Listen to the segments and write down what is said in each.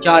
4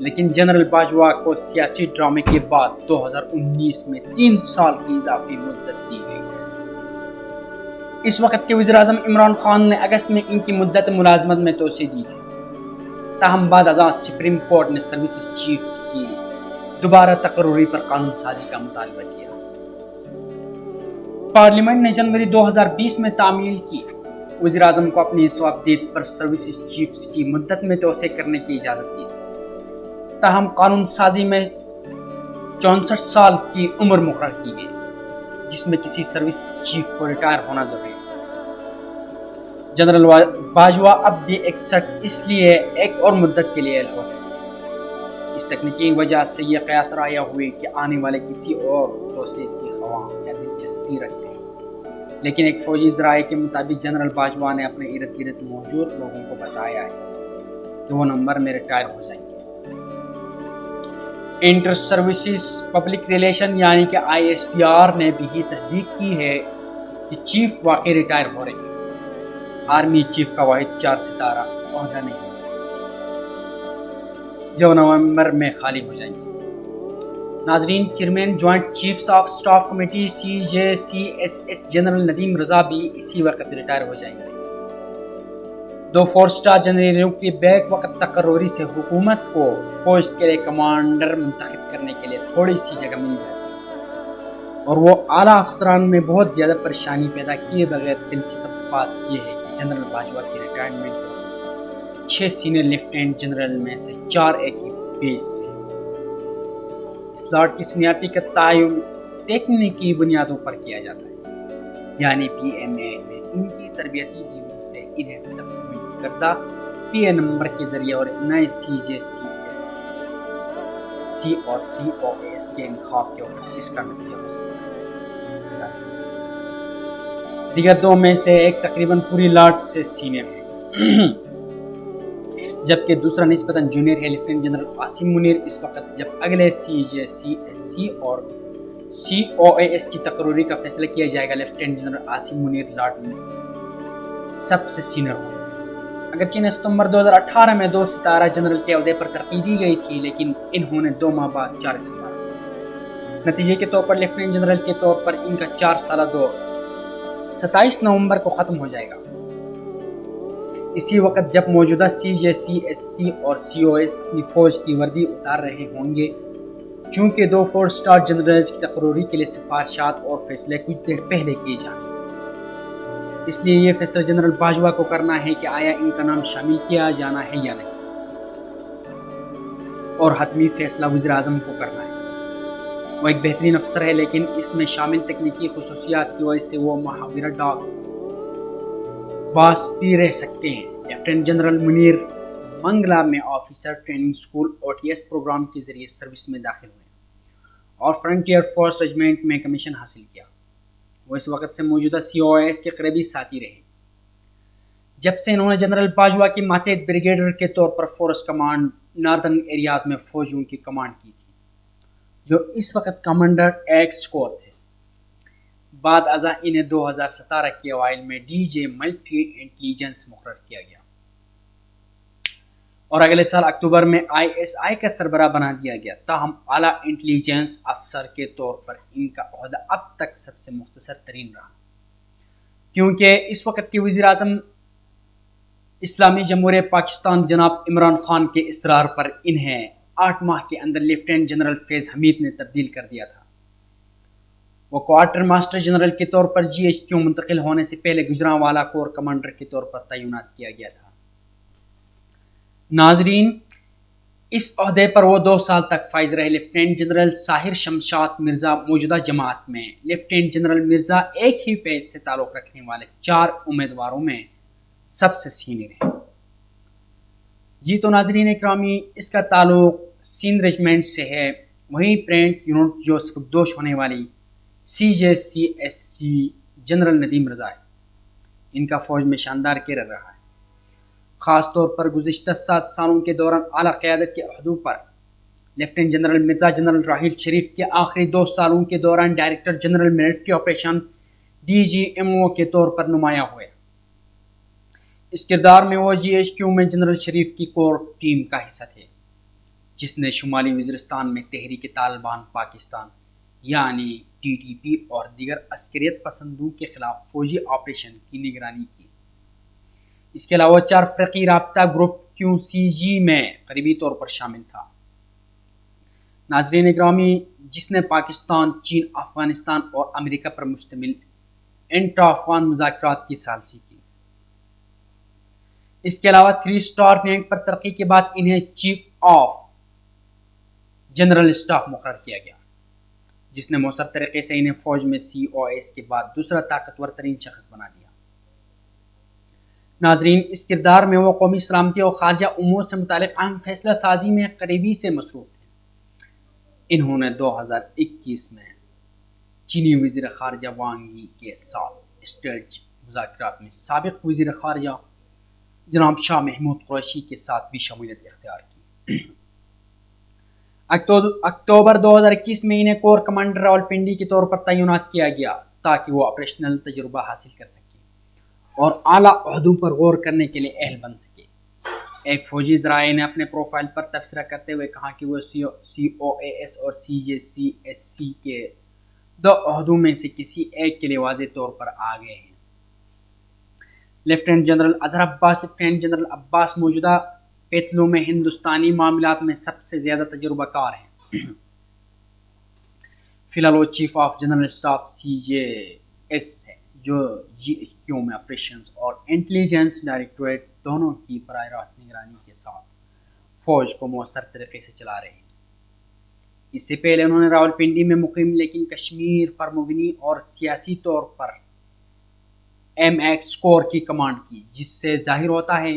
لیکن جنرل باجوہ کو سیاسی ڈرامے کے بعد 2019 میں 3 سال کی اضافی مدت دی گئی۔ اس وقت کے وزیر اعظم عمران خان نے اگست میں ان کی مدت ملازمت میں توسیع دی تھی، تاہم بعد ازاں سپریم کورٹ نے سروسز چیفز کی دوبارہ تقرری پر قانون سازی کا مطالبہ کیا۔ پارلیمنٹ نے جنوری 2020 میں تعمیل کی وزیر اعظم کو اپنی صوابدید پر سروسز چیفز کی مدت میں توسیع کرنے کی اجازت دی، تاہم قانون سازی میں 64 سال کی عمر مقرر کی گئی، جس میں کسی سروس چیف کو ریٹائر ہونا ضروری ہے۔ جنرل باجوہ اب بھی 61 اس لیے ایک اور مدت کے لیے ہو سکتے ہیں۔ اس تکنیکی وجہ سے یہ قیاس رائع ہوئی کہ آنے والے کسی اور توسیع کی خواہاں یا دلچسپی رکھتے ہیں، لیکن ایک فوجی ذرائع کے مطابق جنرل باجوہ نے اپنے ارد گرد موجود لوگوں کو بتایا ہے کہ وہ نومبر میں ریٹائر ہو جائیں گے۔ انٹر سروسز پبلک ریلیشن یعنی کہ ISPR نے بھی تصدیق کی ہے کہ چیف واقعی ریٹائر ہو رہے ہیں۔ آرمی چیف کا واحد 4 ستارہ عہدہ نہیں جو نومبر میں خالی ہو جائیں گے۔ ناظرین، chairman joint chiefs of staff committee CJCSS general Nadeem Raza بھی اسی وقت ریٹائر ہو جائیں گے۔ 2 4 سٹار جنرلوں کی بیک وقت تقرری سے حکومت کو فوج کے لیے کمانڈر منتخب کرنے کے لیے تھوڑی سی جگہ مل جاتی ہے، اور وہ اعلیٰ افسران میں بہت زیادہ پریشانی پیدا کیے بغیر دلچسپ بات یہ ہے کہ جنرل باجوہ کی ریٹائرمنٹ کو 6 سینئر لیفٹیننٹ جنرل میں سے 4 ایک ہی بیس سے۔ اسلاٹ کی سینئرٹی کا تعین تکنیکی بنیادوں پر کیا جاتا ہے، یعنی PMA میں ان کی تربیتی ٹیموں سے انہیں تفویض کردہ PA نمبر کے ذریعے اور نئے CJCS C اور COS کے انتخاب کے وقت اس کا نتیجہ ہو سکتا ہے۔ دیگر 2 میں سے ایک تقریباً پوری لاٹ سے سینئر ہے، جبکہ دوسرا نسبتاً جونیئر ہے، لیفٹیننٹ جنرل عاصم منیر۔ اس وقت جب اگلے CJCSC اور COAS کی تقرری کا فیصلہ کیا جائے گا، لیفٹیننٹ جنرل عاصم منیر لاٹ میں سب سے سینئر ہوں۔ اگرچہ ستمبر 2018 میں 2 ستارہ جنرل کے عہدے پر ترقی دی گئی تھی، لیکن انہوں نے 2 ماہ بعد 4 سنبھالا۔ نتیجے کے طور پر لیفٹیننٹ جنرل کے طور پر ان کا 4 سالہ دور 27 نومبر کو ختم ہو جائے گا۔ اسی وقت جب موجودہ CJCSC اور COS اپنی فوج کی وردی اتار رہے ہوں گے، چونکہ 2 4 سٹار جنرلز کی تقرری کے لیے سفارشات اور فیصلے کچھ دیر پہلے کیے جائیں، اس لیے یہ فیصلہ جنرل باجوہ کو کرنا ہے کہ آیا ان کا نام شامل کیا جانا ہے یا نہیں، اور حتمی فیصلہ وزیر اعظم کو کرنا ہے۔ وہ ایک بہترین افسر ہے، لیکن اس میں شامل تکنیکی خصوصیات کی وجہ سے وہ محاورہ ڈاک باس بھی رہ سکتے ہیں۔ لیفٹیننٹ جنرل منیر منگلا میں officer training school OTS programme کے ذریعے سروس میں داخل ہوئے اور فرنٹیئر فورس ریجمنٹ میں کمیشن حاصل کیا۔ وہ اس وقت سے موجودہ COS کے قریبی ساتھی رہے، جب سے انہوں نے جنرل باجوہ کی ماتحت بریگیڈیئر کے طور پر فورس کمانڈ ناردرن ایریاز میں فوجوں کی کمانڈ کی تھی، جو اس وقت کمانڈر ایکس کور تھے۔ بعد ازاں انہیں 2017 کے اوائل میں DJ ملٹری انٹیلیجنس مقرر کیا گیا، اور اگلے سال اکتوبر میں ISI کا سربراہ بنا دیا گیا۔ تاہم اعلیٰ انٹیلیجنس افسر کے طور پر ان کا عہدہ اب تک سب سے مختصر ترین رہا، کیونکہ اس وقت کے وزیر اعظم اسلامی جمہوریہ پاکستان جناب عمران خان کے اصرار پر انہیں 8 ماہ کے اندر لیفٹیننٹ جنرل فیض حمید نے تبدیل کر دیا تھا۔ وہ کوارٹر ماسٹر جنرل کے طور پر GHQ منتقل ہونے سے پہلے گجرانوالہ کور کمانڈر کے طور پر تعینات کیا گیا تھا۔ ناظرین، اس عہدے پر وہ 2 سال تک فائز رہے۔ لیفٹیننٹ جنرل ساحر شمشاد مرزا موجودہ جماعت میں لیفٹیننٹ جنرل مرزا ایک ہی پیج سے تعلق رکھنے والے 4 امیدواروں میں سب سے سینئر ہیں۔ جی تو ناظرین اکرامی، اس کا تعلق سندھ ریجمنٹ سے ہے، وہیں پرینٹ یونٹ جو سبکدوش ہونے والی CJCSC جنرل ندیم رضا ہے، ان کا فوج میں شاندار کیریئر رہا ہے، خاص طور پر گزشتہ 7 سالوں کے دوران اعلیٰ قیادت کے عہدوں پر۔ Lieutenant general Mirza general Raheel Sharif کے آخری 2 سالوں کے دوران director general military operation DGMO کے طور پر نمایاں ہوئے۔ اس کردار میں وہ GHQ میں جنرل شریف کی کور ٹیم کا حصہ تھے، جس نے شمالی وزیرستان میں تحریک طالبان پاکستان یعنی TTP اور دیگر عسکریت پسندوں کے خلاف فوجی آپریشن کی نگرانی کی۔ اس کے علاوہ 4 فرقی رابطہ گروپ QCG میں قریبی طور پر شامل تھا۔ ناظرین گرامی، جس نے پاکستان، چین، افغانستان اور امریکہ پر مشتمل انٹرا افغان مذاکرات کی ثالثی کی۔ اس کے علاوہ 3 اسٹار رینک پر ترقی کے بعد انہیں چیف آف جنرل اسٹاف مقرر کیا گیا، جس نے مؤثر طریقے سے انہیں فوج میں COS کے بعد دوسرا طاقتور ترین شخص بنا دیا۔ ناظرین، اس کردار میں وہ قومی سلامتی اور خارجہ امور سے متعلق اہم فیصلہ سازی میں قریبی سے مصروف تھے۔ انہوں نے 2021 میں چینی وزیر خارجہ وانگ یی کے ساتھ اسٹریٹج مذاکرات میں سابق وزیر خارجہ جناب شاہ محمود قریشی کے ساتھ بھی شمولیت اختیار کی۔ اکتوبر 2021 میں انہیں کور کمانڈر راولپنڈی کے طور پر تعینات کیا گیا تاکہ وہ آپریشنل تجربہ حاصل کر سکیں اور اعلیٰ عہدوں پر غور کرنے کے لیے اہل بن سکے۔ ایک فوجی ذرائع نے اپنے پروفائل پر تبصرہ کرتے ہوئے کہا کہ وہ COAS اور CJCSC کے 2 عہدوں میں سے کسی ایک کے لیے واضح طور پر آگے ہیں۔ لیفٹیننٹ جنرل اظہر عباس لیفٹیننٹ جنرل عباس موجودہ پیتلوں میں ہندوستانی معاملات میں سب سے زیادہ تجربہ کار ہیں۔ فی الحال وہ chief of general staff CJS ہے، جو GHQ میں آپریشنز اور انٹیلیجنس ڈائریکٹوریٹ دونوں کی براہ راست نگرانی کے ساتھ فوج کو مؤثر طریقے سے چلا رہے ہیں۔ اس سے پہلے انہوں نے راولپنڈی میں مقیم لیکن کشمیر پر مبنی اور سیاسی طور پر MX کور کی کمانڈ کی، جس سے ظاہر ہوتا ہے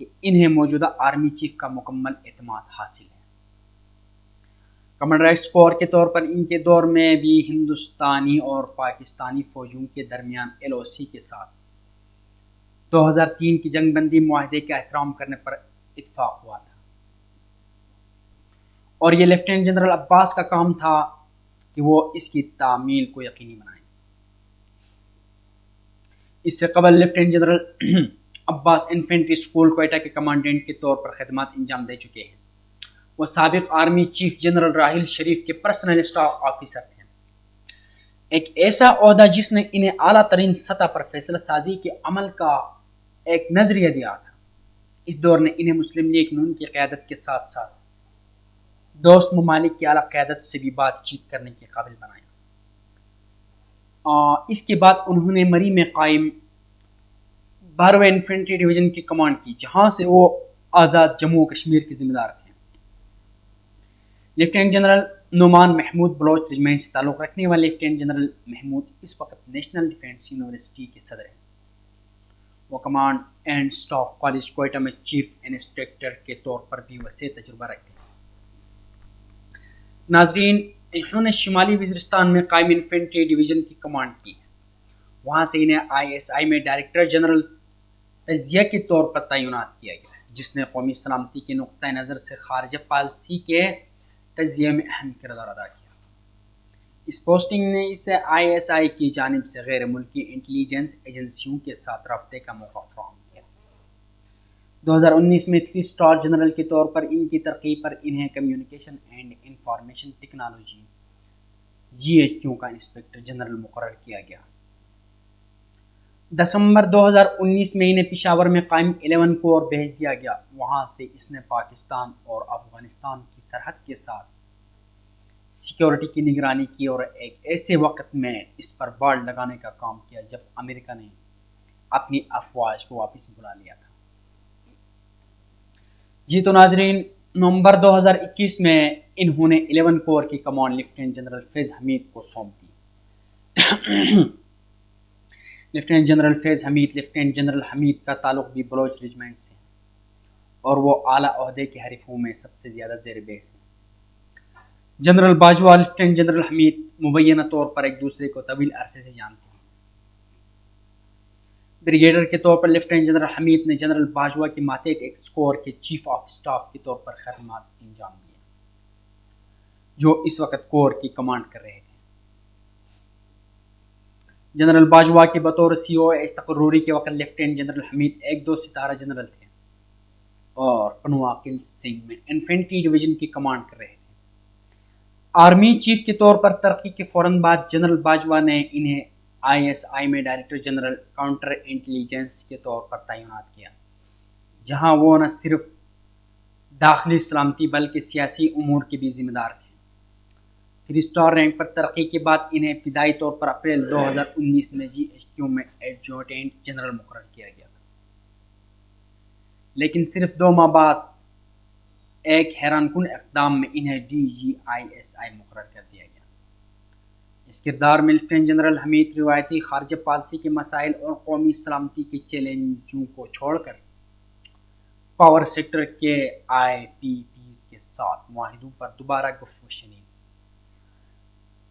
کہ انہیں موجودہ آرمی چیف کا مکمل اعتماد حاصل ہے۔ کمانڈر ایکس کور کے طور پر ان کے دور میں بھی ہندوستانی اور پاکستانی فوجوں کے درمیان LOC کے ساتھ 2003 کی جنگ بندی معاہدے کا احترام کرنے پر اتفاق ہوا تھا، اور یہ لیفٹیننٹ جنرل عباس کا کام تھا کہ وہ اس کی تعمیل کو یقینی بنائیں۔ اس سے قبل لیفٹیننٹ جنرل عباس انفینٹری اسکول کوئٹہ کے کمانڈنٹ کے طور پر خدمات انجام دے چکے ہیں۔ وہ سابق army chief general Raheel Sharif کے پرسنل اسٹاف آفیسر تھے، ایک ایسا عہدہ جس نے انہیں اعلیٰ ترین سطح پر فیصلہ سازی کے عمل کا ایک نظریہ دیا تھا۔ اس دور نے انہیں مسلم لیگ نون کی قیادت کے ساتھ ساتھ دوست ممالک کی اعلیٰ قیادت سے بھی بات چیت کرنے کے قابل بنایا۔ اس کے بعد انہوں نے مری میں قائم 12ویں انفینٹری ڈویژن کی کمانڈ کی، جہاں سے وہ آزاد جموں و کشمیر کے ذمہ دار تھے۔ Lieutenant general Noman Mahmood Baloch regiment سے تعلق رکھنے والے لیفٹیننٹ جنرل محمود اس وقت نیشنل ڈیفنس یونیورسٹی کے صدر ہیں۔ وہ command and staff college Quetta میں چیف انسٹرکٹر کے طور پر بھی وسیع تجربہ رکھتے ہیں۔ ناظرین، انہوں نے شمالی وزیرستان میں قائم انفینٹری ڈویژن کی کمانڈ کی ہے۔ وہاں سے انہیں ISI میں ڈائریکٹر جنرل تجزیہ کے طور پر تعینات کیا گیا، جس نے قومی سلامتی کے نقطہ نظر سے خارجہ پالیسی کے تجزیے میں اہم کردار ادا کیا۔ اس پوسٹنگ نے اسے ISI کی جانب سے غیر ملکی انٹیلیجنس ایجنسیوں کے ساتھ رابطے کا موقع فراہم کیا۔ 2019 میں 3 اسٹار جنرل کے طور پر ان کی ترقی پر انہیں communication and information technology GHQ کا انسپکٹر جنرل مقرر کیا گیا۔ دسمبر 2019 میں انہیں پشاور میں قائم 11 کور بھیج دیا گیا۔ وہاں سے اس نے پاکستان اور افغانستان کی سرحد کے ساتھ سیکیورٹی کی نگرانی کی اور ایک ایسے وقت میں اس پر باڑ لگانے کا کام کیا جب امریکہ نے اپنی افواج کو واپس بلا لیا تھا۔ جی تو ناظرین، نومبر 2021 میں انہوں نے 11 کور کی کمانڈ لیفٹیننٹ جنرل فیض حمید کو سونپ دی۔ لیفٹیننٹ جنرل فیض حمید لیفٹیننٹ جنرل حمید کا تعلق بھی بلوچ ریجمنٹ سے، اور وہ اعلیٰ عہدے کے حریفوں میں سب سے زیادہ زیر بحث ہیں۔ جنرل باجوہ لیفٹیننٹ جنرل حمید مبینہ طور پر ایک دوسرے کو طویل عرصے سے جانتے ہیں۔ بریگیڈر کے طور پر لیفٹیننٹ جنرل حمید نے جنرل باجوہ کے ماتحت ایک اسکور کے چیف آف اسٹاف کے طور پر خدمات انجام دیے، جو اس وقت کور کی کمانڈ کر رہے تھے۔ جنرل باجوہ کے بطور COS تقرری کے وقت لیفٹیننٹ جنرل حمید ایک 2 ستارہ جنرل تھے۔ اور پنواکل سنگھ میں انفینٹری ڈویژن کی کمانڈ کر رہے تھے۔ آرمی چیف کے طور پر ترقی کے فوراً بعد جنرل باجوہ نے انہیں ISI میں ڈائریکٹر جنرل کاؤنٹر انٹیلیجنس کے طور پر تعینات کیا، جہاں وہ نہ صرف داخلی سلامتی بلکہ سیاسی امور کے بھی ذمہ دار تھے۔ 3 اسٹار رینک پر ترقی کے بعد انہیں ابتدائی طور پر اپریل 2019 میں GHQ میں ایڈجوٹنٹ جنرل مقرر کیا گیا تھا، لیکن صرف 2 ماہ بعد ایک حیران کن اقدام میں انہیں DGISI مقرر کر دیا گیا۔ اس کردار میں لیفٹیننٹ جنرل حمید روایتی خارجہ پالیسی کے مسائل اور قومی سلامتی کے چیلنجوں کو چھوڑ کر پاور سیکٹر کے IPPs کے ساتھ معاہدوں پر دوبارہ گفتگو شنید۔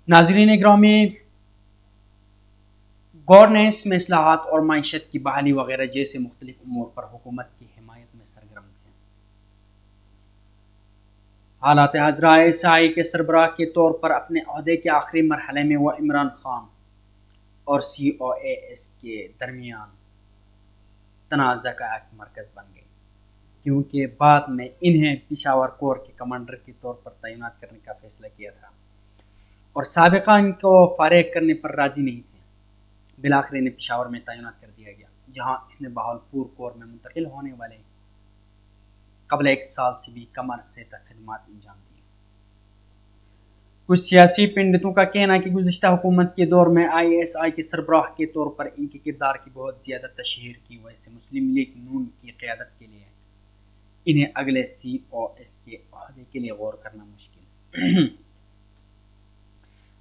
ناظرین گرامی، گورننس میں اصلاحات اور معیشت کی بحالی وغیرہ جیسے مختلف امور پر حکومت کی حمایت میں سرگرم تھے۔ حالات حاضرہ ISI کے سربراہ کے طور پر اپنے عہدے کے آخری مرحلے میں وہ عمران خان اور COAS کے درمیان تنازع کا ایک مرکز بن گئی، کیونکہ بعد میں انہیں پشاور کور کے کمانڈر کے طور پر تعینات کرنے کا فیصلہ کیا تھا اور سابقہ ان کو فارغ کرنے پر راضی نہیں تھے۔ بالآخر انہیں پشاور میں تعینات کر دیا گیا، جہاں اس نے بہاولپور کور میں منتقل ہونے والے قبل 1 سال سے بھی کم عرصے تک خدمات انجام دی۔ کچھ سیاسی پنڈتوں کا کہنا ہے کہ گزشتہ حکومت کے دور میں ISI کے سربراہ کے طور پر ان کے کردار کی بہت زیادہ تشہیر کی وجہ سے مسلم لیگ نون کی قیادت کے لیے انہیں اگلے COS کے عہدے کے لیے غور کرنا مشکل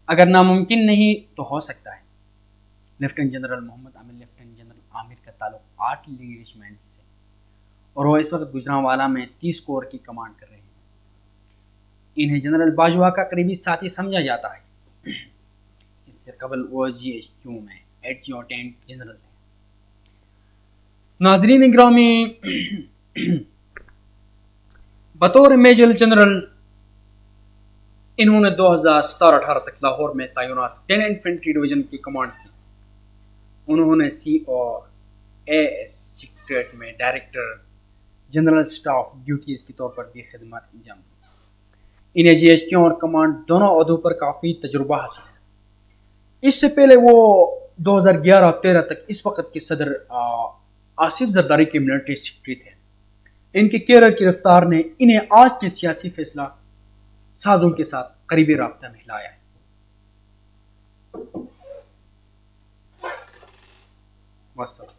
اگر ناممکن نہیں تو ہو سکتا ہے۔ لیفٹیننٹ جنرل محمد عامر لیفٹیننٹ جنرل عامر کا تعلق 8 ریجمنٹ سے اور وہ اس وقت گجرانوالہ میں 30 کور کی کمانڈ کر رہے ہیں۔ انہیں جنرل باجوہ کا قریبی ساتھی سمجھا جاتا ہے۔ اس سے قبل وہ GHQ میں ایڈجوٹنٹ جنرل تھے۔ ناظرین گرامی، بطور میجر جنرل انہوں نے 2017-18 تک لاہور میں تعینات 10 انفینٹری ڈویژن کی کمانڈ کی۔ انہوں نے COAS سیکریٹریٹ میں ڈائریکٹر جنرل اسٹاف ڈیوٹیز کے طور پر بھی خدمات انجام دی۔ انہیں GHQ اور کمانڈ دونوں عہدوں پر کافی تجربہ حاصل ہے۔ اس سے پہلے وہ 2011-13 تک اس وقت کے صدر آصف زرداری کے ملٹری سیکرٹری تھے۔ ان کے کیریئر کی رفتار نے انہیں آج کے سیاسی فیصلہ سازوں کے ساتھ قریبی رابطہ میں لایا ہے۔ والسلام۔